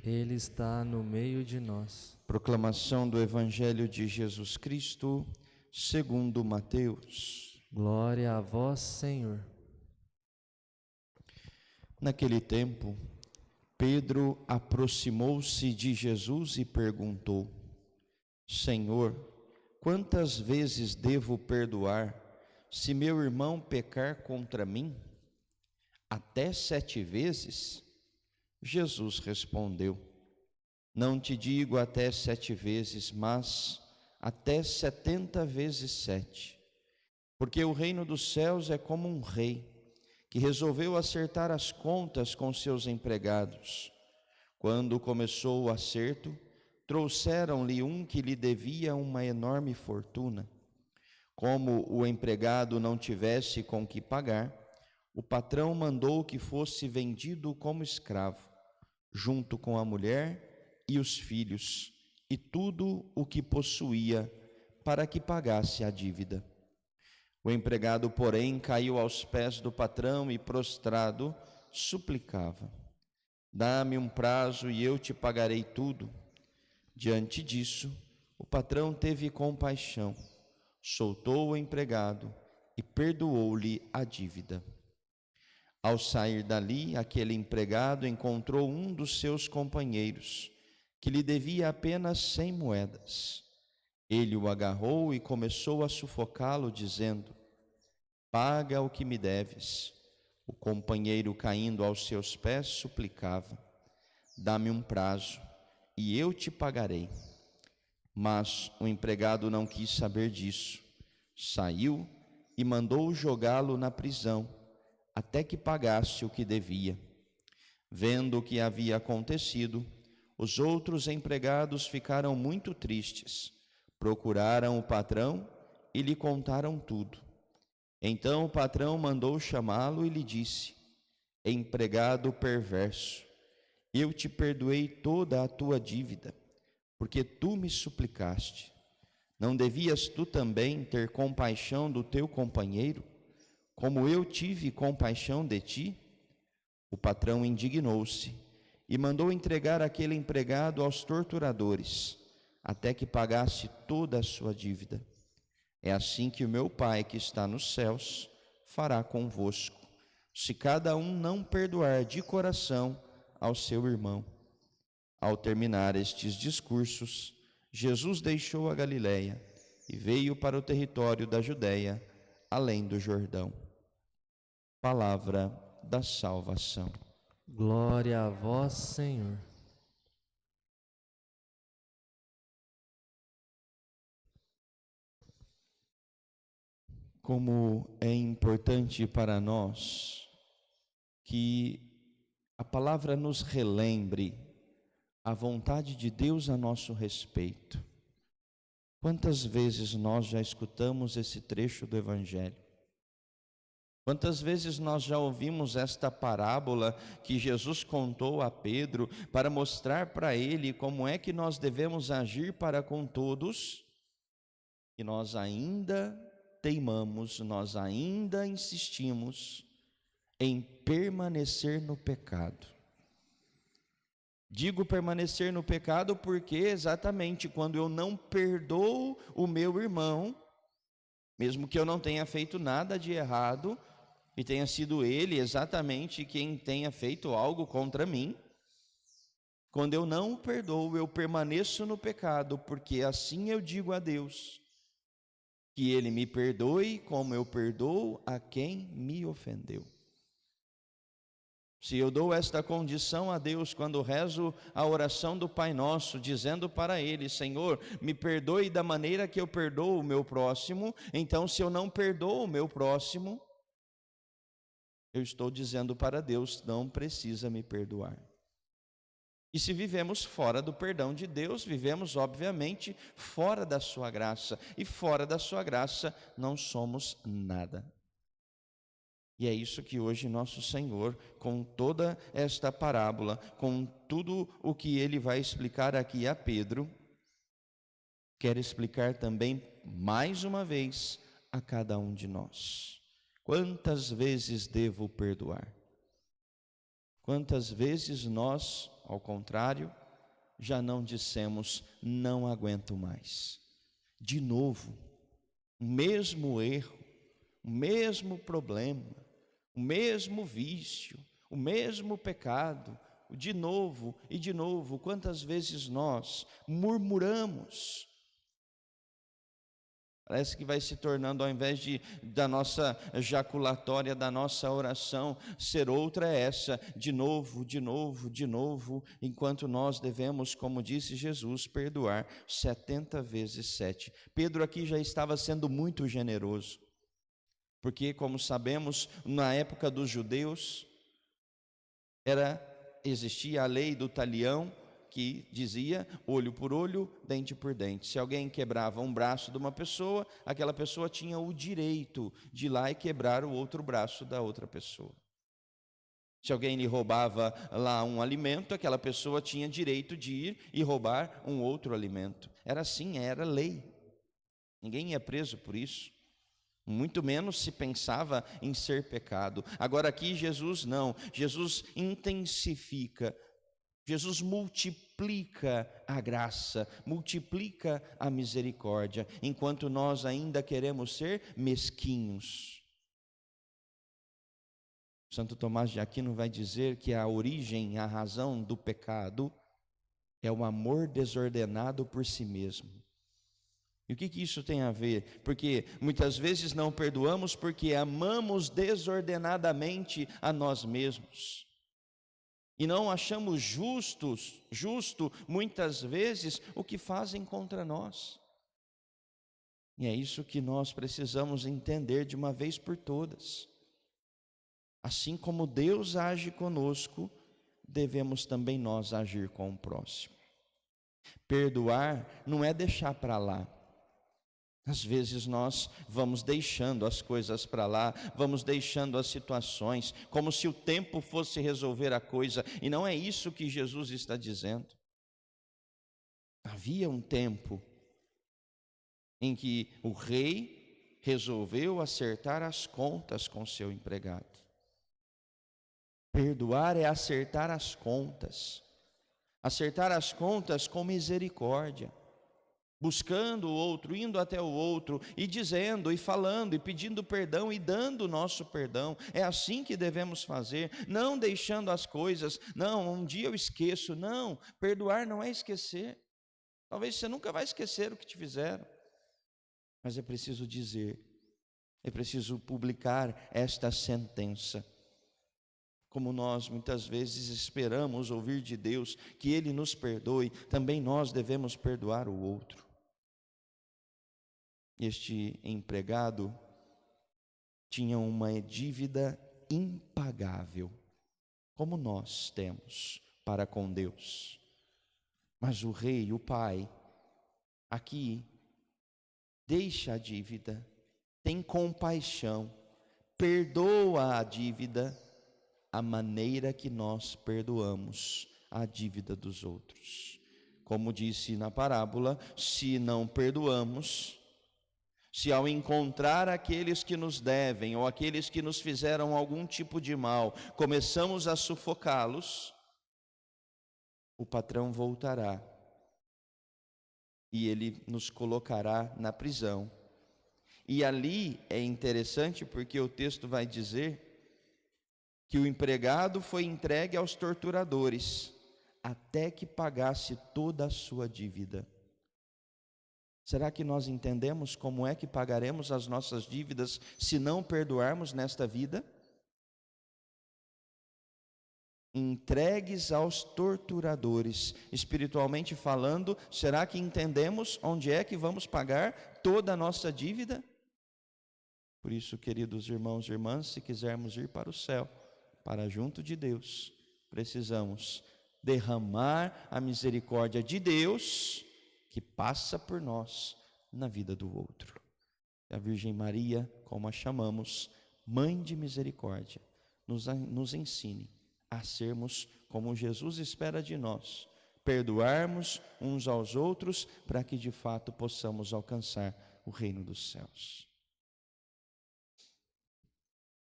Ele está no meio de nós. Proclamação do Evangelho de Jesus Cristo, segundo Mateus. Glória a vós, Senhor. Naquele tempo, Pedro aproximou-se de Jesus e perguntou: Senhor, quantas vezes devo perdoar se meu irmão pecar contra mim? Até 7 vezes? Jesus respondeu: Não te digo até 7 vezes, mas até 70 vezes 7. Porque o reino dos céus é como um rei que resolveu acertar as contas com seus empregados. Quando começou o acerto, trouxeram-lhe um que lhe devia uma enorme fortuna. Como o empregado não tivesse com que pagar, o patrão mandou que fosse vendido como escravo, junto com a mulher e os filhos, e tudo o que possuía, para que pagasse a dívida. O empregado, porém, caiu aos pés do patrão e, prostrado, suplicava: Dá-me um prazo e eu te pagarei tudo. Diante disso, o patrão teve compaixão, soltou o empregado e perdoou-lhe a dívida. Ao sair dali, aquele empregado encontrou um dos seus companheiros, que lhe devia apenas 100 moedas. Ele o agarrou e começou a sufocá-lo, dizendo: Paga o que me deves. O companheiro, caindo aos seus pés, suplicava: Dá-me um prazo, e eu te pagarei. Mas o empregado não quis saber disso. Saiu e mandou jogá-lo na prisão, até que pagasse o que devia. Vendo o que havia acontecido, os outros empregados ficaram muito tristes. Procuraram o patrão e lhe contaram tudo. Então o patrão mandou chamá-lo e lhe disse: Empregado perverso, eu te perdoei toda a tua dívida, porque tu me suplicaste. Não devias tu também ter compaixão do teu companheiro, como eu tive compaixão de ti? O patrão indignou-se e mandou entregar aquele empregado aos torturadores, até que pagasse toda a sua dívida. É assim que o meu Pai, que está nos céus, fará convosco, se cada um não perdoar de coração ao seu irmão. Ao terminar estes discursos, Jesus deixou a Galiléia e veio para o território da Judéia, além do Jordão. Palavra da salvação. Glória a vós, Senhor. Como é importante para nós que a palavra nos relembre a vontade de Deus a nosso respeito. Quantas vezes nós já escutamos esse trecho do Evangelho? Quantas vezes nós já ouvimos esta parábola que Jesus contou a Pedro para mostrar para ele como é que nós devemos agir para com todos, e nós ainda teimamos, nós ainda insistimos em permanecer no pecado. Digo permanecer no pecado porque exatamente quando eu não perdoo o meu irmão, mesmo que eu não tenha feito nada de errado, e tenha sido ele exatamente quem tenha feito algo contra mim, quando eu não o perdoo, eu permaneço no pecado, porque assim eu digo a Deus que Ele me perdoe como eu perdoo a quem me ofendeu. Se eu dou esta condição a Deus quando rezo a oração do Pai Nosso, dizendo para Ele: Senhor, me perdoe da maneira que eu perdoo o meu próximo, então se eu não perdoo o meu próximo, eu estou dizendo para Deus: não precisa me perdoar. E se vivemos fora do perdão de Deus, vivemos obviamente fora da sua graça, e fora da sua graça não somos nada. E é isso que hoje nosso Senhor, com toda esta parábola, com tudo o que Ele vai explicar aqui a Pedro, quer explicar também mais uma vez a cada um de nós. Quantas vezes devo perdoar? Quantas vezes nós ao contrário, já não dissemos, não aguento mais. De novo, o mesmo erro, o mesmo problema, o mesmo vício, o mesmo pecado, de novo e de novo. Quantas vezes nós murmuramos? Parece que vai se tornando, ao invés da nossa jaculatória, da nossa oração, ser outra essa, de novo, de novo, de novo, enquanto nós devemos, como disse Jesus, perdoar 70 vezes 7. Pedro aqui já estava sendo muito generoso, porque, como sabemos, na época dos judeus, existia a lei do talião, que dizia olho por olho, dente por dente. Se alguém quebrava um braço de uma pessoa, aquela pessoa tinha o direito de ir lá e quebrar o outro braço da outra pessoa. Se alguém lhe roubava lá um alimento, aquela pessoa tinha direito de ir e roubar um outro alimento. Era assim, era lei. Ninguém ia preso por isso. Muito menos se pensava em ser pecado. Agora aqui Jesus não. Jesus intensifica, Jesus multiplica a graça, multiplica a misericórdia, enquanto nós ainda queremos ser mesquinhos. Santo Tomás de Aquino vai dizer que a origem, a razão do pecado é o amor desordenado por si mesmo. E o que isso tem a ver? Porque muitas vezes não perdoamos porque amamos desordenadamente a nós mesmos. E não achamos justo, muitas vezes, o que fazem contra nós. E é isso que nós precisamos entender de uma vez por todas. Assim como Deus age conosco, devemos também nós agir com o próximo. Perdoar não é deixar para lá. Às vezes nós vamos deixando as coisas para lá, vamos deixando as situações, como se o tempo fosse resolver a coisa, e não é isso que Jesus está dizendo. Havia um tempo em que o rei resolveu acertar as contas com seu empregado. Perdoar é acertar as contas com misericórdia. Buscando o outro, indo até o outro, e dizendo, e falando, e pedindo perdão, e dando o nosso perdão. É assim que devemos fazer, não deixando as coisas, não, um dia eu esqueço, não, perdoar não é esquecer. Talvez você nunca vai esquecer o que te fizeram, mas é preciso dizer, é preciso publicar esta sentença. Como nós muitas vezes esperamos ouvir de Deus que Ele nos perdoe, também nós devemos perdoar o outro. Este empregado tinha uma dívida impagável, como nós temos para com Deus. Mas o rei, o pai, aqui deixa a dívida, tem compaixão, perdoa a dívida, a maneira que nós perdoamos a dívida dos outros. Como disse na parábola, se não perdoamos, se ao encontrar aqueles que nos devem ou aqueles que nos fizeram algum tipo de mal, começamos a sufocá-los, o patrão voltará e ele nos colocará na prisão. E ali é interessante porque o texto vai dizer que o empregado foi entregue aos torturadores até que pagasse toda a sua dívida. Será que nós entendemos como é que pagaremos as nossas dívidas se não perdoarmos nesta vida? Entregues aos torturadores, espiritualmente falando, será que entendemos onde é que vamos pagar toda a nossa dívida? Por isso, queridos irmãos e irmãs, se quisermos ir para o céu, para junto de Deus, precisamos derramar a misericórdia de Deus que passa por nós na vida do outro. A Virgem Maria, como a chamamos, Mãe de Misericórdia, nos ensine a sermos como Jesus espera de nós, perdoarmos uns aos outros para que de fato possamos alcançar o reino dos céus.